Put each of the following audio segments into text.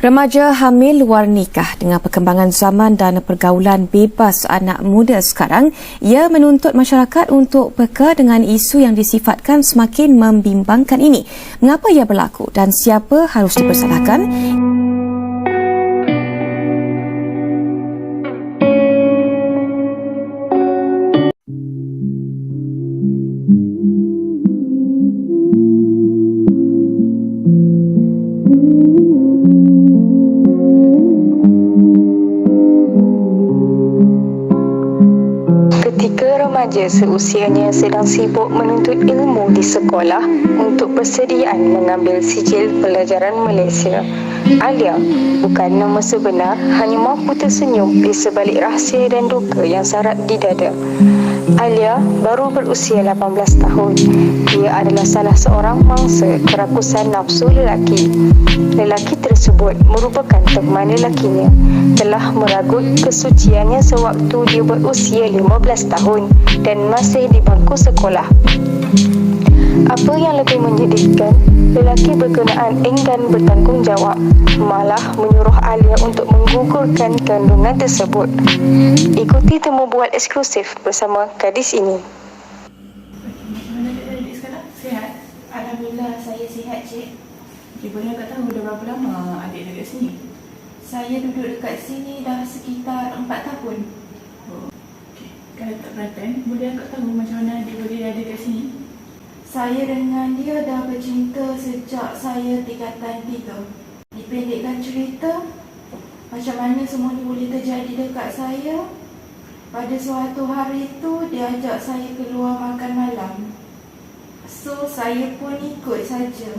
Remaja hamil luar nikah. Dengan perkembangan zaman dan pergaulan bebas anak muda sekarang, ia menuntut masyarakat untuk peka dengan isu yang disifatkan semakin membimbangkan ini. Mengapa ia berlaku dan siapa harus dipersalahkan? Ketika remaja seusianya sedang sibuk menuntut ilmu di sekolah untuk persediaan mengambil sijil pelajaran Malaysia, Alia, bukan nama sebenar, hanya mampu tersenyum di sebalik rahsia dan duka yang sarat di dada. Alia baru berusia 18 tahun. Dia adalah salah seorang mangsa kerakusan nafsu lelaki. Lelaki tersebut merupakan teman lelakinya. Telah meragut kesuciannya sewaktu dia berusia 15 tahun dan masih di bangku sekolah. Apa yang lebih menyedihkan, lelaki berkenaan enggan bertanggungjawab, malah menyuruh Alia untuk menggugurkan kandungan tersebut. Ikuti temu bual eksklusif bersama gadis ini. Macam mana adik sekarang? Sihat? Alhamdulillah, saya sihat, Cik. Cik, boleh tak tahu dah berapa lama adik dekat sini? Saya duduk dekat sini dah sekitar 4 tahun. Okey. Kalau tak perasan, boleh akak tahu macam mana adik boleh ada dekat sini? Saya dengan dia dah bercinta sejak saya tingkatan 3. Dipendekkan cerita, macam mana semua ni boleh terjadi dekat saya. Pada suatu hari tu, dia ajak saya keluar makan malam. So, saya pun ikut saja.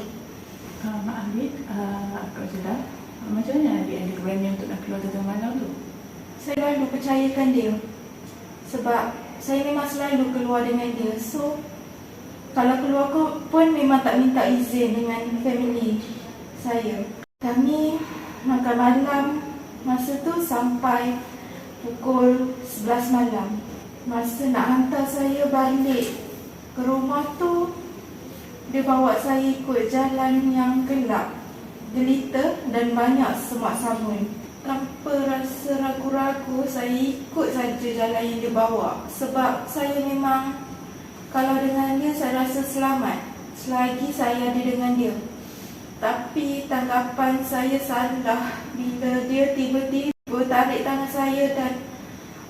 Maaf, adik. Akak sedar. Macam mana adik ada keberanian untuk nak keluar tengah malam tu? Saya selalu percayakan dia. Sebab saya memang selalu keluar dengan dia. So, kalau keluar pun memang tak minta izin dengan family saya. Kami makan malam masa tu sampai pukul 11 malam. Masa nak hantar saya balik ke rumah tu, dia bawa saya ikut jalan yang gelap, gelita dan banyak semak sabun. Tanpa rasa ragu-ragu, saya ikut saja jalan yang dia bawa. Sebab saya memang, kalau dengan dia saya rasa selamat selagi saya ada dengan dia. Tapi tanggapan saya salah bila dia tiba-tiba tarik tangan saya dan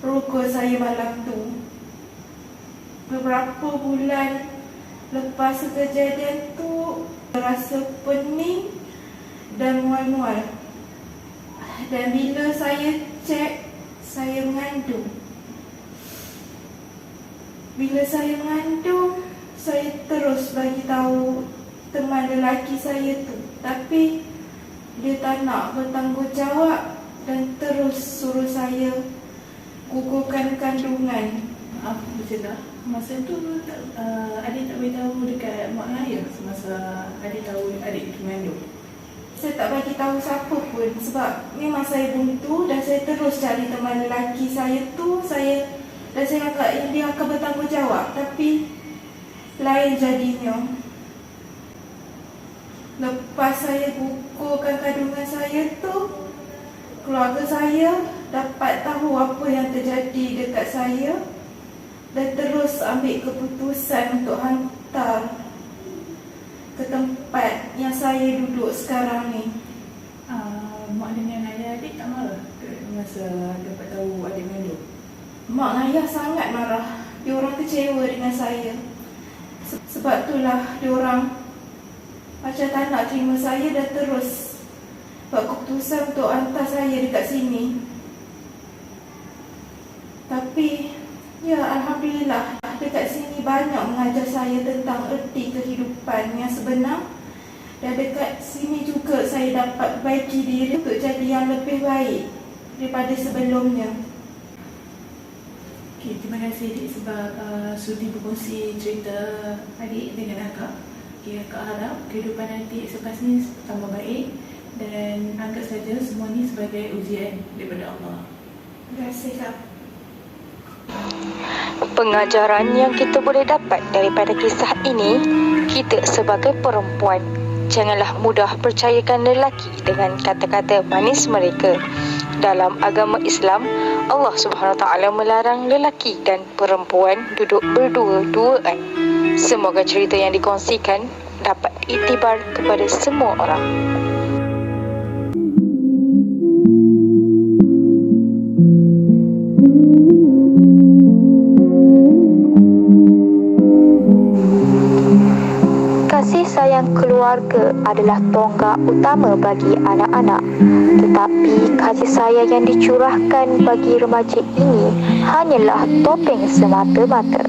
rogol saya malam tu. Beberapa bulan lepas kejadian tu, rasa pening dan mual-mual. Dan bila saya cek, saya mengandung. Bila saya mengandung, saya terus bagi tahu teman lelaki saya tu. Tapi dia tak nak bertanggungjawab dan terus suruh saya gugurkan kandungan. Maaf, bercerita. Masa tu adik tak beritahu dekat mak ayah semasa adik tahu adik mengandung? Saya tak bagi tahu siapa pun sebab memang saya buntu dan saya terus cari teman lelaki saya tu. Dan saya agak yang dia akan bertanggungjawab, tapi lain jadinya. Lepas saya gugurkan kandungan saya tu, keluarga saya dapat tahu apa yang terjadi dekat saya dan terus ambil keputusan untuk hantar ke tempat yang saya duduk sekarang ni. Mak dengan ayah adik tak marah masa dapat tahu adik mengandung? Mak dan ayah sangat marah. Diorang kecewa dengan saya. Sebab itulah diorang macam tak nak terima saya dan terus buat keputusan untuk hantar saya dekat sini. Tapi ya, Alhamdulillah, dekat sini banyak mengajar saya tentang erti kehidupan yang sebenar. Dan dekat sini juga saya dapat perbaiki diri untuk jadi yang lebih baik daripada sebelumnya. Okay, terima kasih adik sebab sudi berkongsi cerita adik dengan akak. Okay, akak harap kehidupan adik selepas ni tambah baik dan anggap saja semua ni sebagai ujian daripada Allah. Terima kasih Kak. Pengajaran yang kita boleh dapat daripada kisah ini, kita sebagai perempuan, janganlah mudah percayakan lelaki dengan kata-kata manis mereka. Dalam agama Islam, Allah SWT melarang lelaki dan perempuan duduk berdua-duaan. Semoga cerita yang dikongsikan dapat iktibar kepada semua orang. Kasih sayang keluarga adalah tonggak utama bagi anak-anak. Tetapi kasih sayang yang dicurahkan bagi remaja ini hanyalah topeng semata-mata.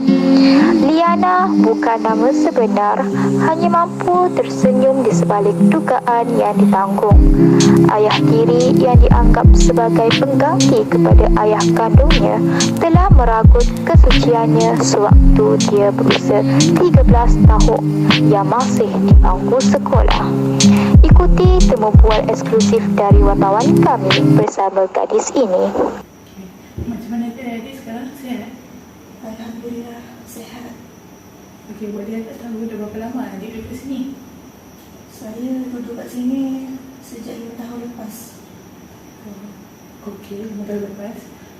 Liana bukan nama sebenar, hanya mampu tersenyum di sebalik dugaan yang ditanggung. Ayah tiri yang dianggap sebagai pengganti kepada ayah kandungnya telah meragut kesuciannya sewaktu dia berusia 13 tahun yang masih di bangku sekolah. Ikuti temubual eksklusif dari wartawan kami bersama gadis ini. Okay. Macam mana adik sekarang? Sihat? Alhamdulillah sihat. Okey, buat dia tak tahu dah berapa lama adik duduk kat sini? Saya duduk kat sini sejak 5 tahun lepas. Okey, 5 tahun lepas.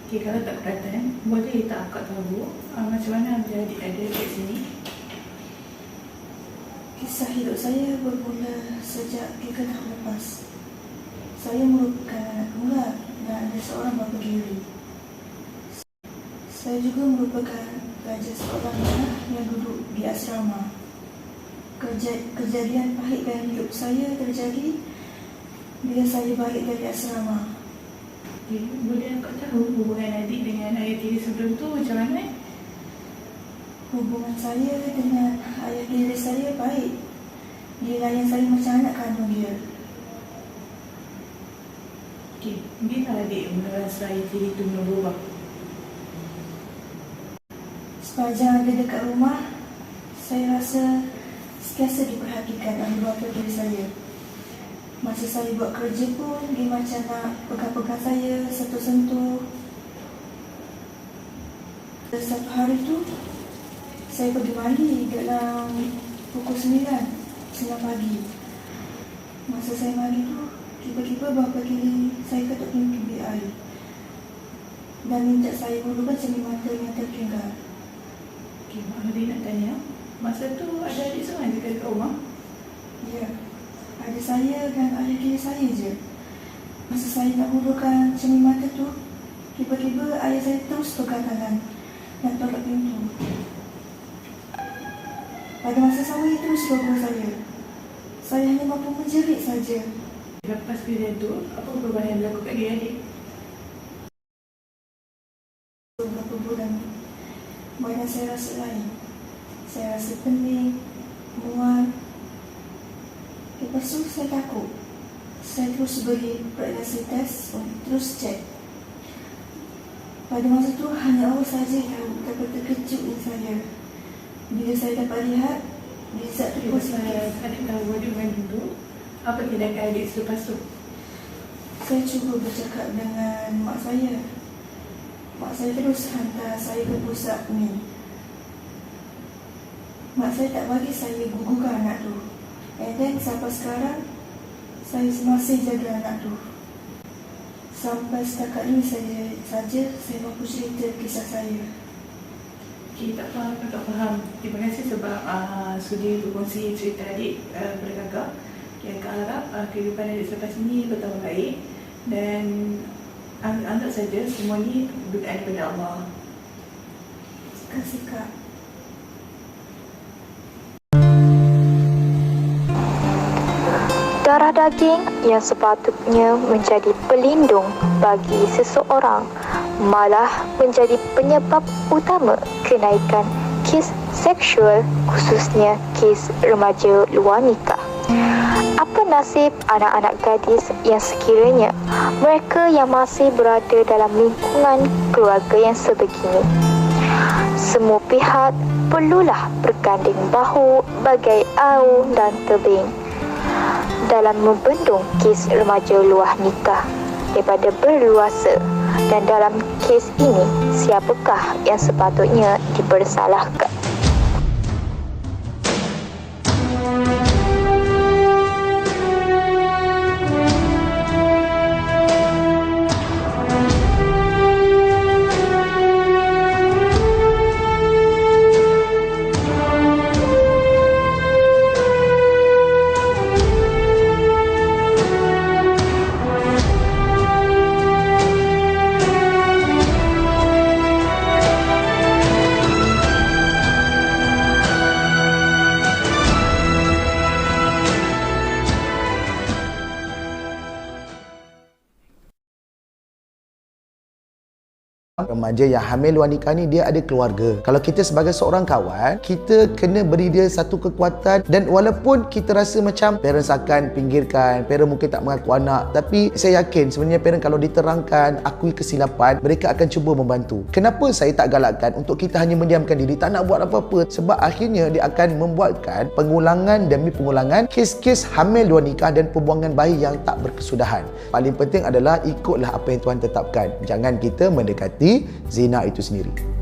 Okey, kalau tak keberatan, boleh tak akak tahu macam mana adik ada kat sini? Kisah hidup saya bermula sejak 3 tahun lepas. Saya merupakan anak tunggal dan ada seorang bapa tiri. Saya juga merupakan pelajar sekolah menengah yang duduk di asrama. Kejadian pahit dalam hidup saya terjadi bila saya balik dari asrama. Okey, boleh akak tahu hubungan adik dengan ayah tiri sebelum tu macam mana? Hubungan saya dengan ayah tiri saya baik. Dia layan saya macam anak kandung dia. Okey, bila adik mula rasa ayah tiri tu mula berubah? Sepanjang ada dekat rumah, saya rasa sentiasa diperhatikan oleh bapa tiri saya. Masa saya buat kerja pun, dia macam nak pegang-pegang saya, sentuh-sentuh. Satu hari tu, saya pergi mandi dalam pukul 9 pagi. Masa saya mandi tu, tiba-tiba bapa tiri saya ketuk pintu bilik air dan minta saya mulakan cermin mata yang tertinggal. Okey, Mak Nuri nak tanya, masa tu ada adik seorang je kat rumah? Ya, ada saya dan ayah tiri saya je. Masa saya nak hurufkan cermin mata tu, tiba-tiba ayah saya terus pegang tangan dan tolak pintu. Pada masa sama itu seluruh saya. Saya hanya mampu menjerit saja. Lepas kejadian tu, apa perubahan yang berlaku kat dia adik? Beberapa bulan, badan saya rasa lain. Saya rasa pening, mual. Lepas tu saya takut. Saya terus beri pregnancy test untuk terus cek. Pada masa tu hanya Allah saja yang tahu betapa terkejutnya saya bila saya dapat lihat result tu positif. Adik tahu adik mengandung, apa tindakan adik selepas tu? Saya cuba bercakap dengan mak saya. Mak saya terus hantar saya ke pusat ni. Mak saya tak bagi saya gugurkan anak tu. And then sampai sekarang, saya masih jaga anak tu. Sampai setakat ini saja saya mampu cerita kisah saya. Okey, tak faham, tak faham. Terima kasih sebab sudi berkongsi cerita adik kepada kakak. Okay, kakak harap kehidupan adik selepas ini bertambah baik dan anggap saja semua ni berkait daripada Allah. Terima kasih Kak. Darah daging yang sepatutnya menjadi pelindung bagi seseorang malah menjadi penyebab utama kenaikan kes seksual, khususnya kes remaja luar nikah. Apa nasib anak-anak gadis yang sekiranya mereka yang masih berada dalam lingkungan keluarga yang sebegini? semua pihak perlulah berganding bahu bagai aur dan tebing dalam membendung kes remaja luar nikah daripada berluasa. Dan dalam kes ini, siapakah yang sepatutnya dipersalahkan? Remaja yang hamil luar nikah ni dia ada keluarga. Kalau kita sebagai seorang kawan, kita kena beri dia satu kekuatan. Dan walaupun kita rasa macam parents akan pinggirkan, parents mungkin tak mengaku anak, tapi saya yakin sebenarnya parents kalau diterangkan, akui kesilapan, mereka akan cuba membantu. Kenapa saya tak galakkan untuk kita hanya mendiamkan diri, tak nak buat apa-apa? Sebab akhirnya dia akan membuatkan pengulangan demi pengulangan kes-kes hamil luar nikah dan pembuangan bayi yang tak berkesudahan. Paling penting adalah ikutlah apa yang Tuhan tetapkan. Jangan kita mendekati zina itu sendiri.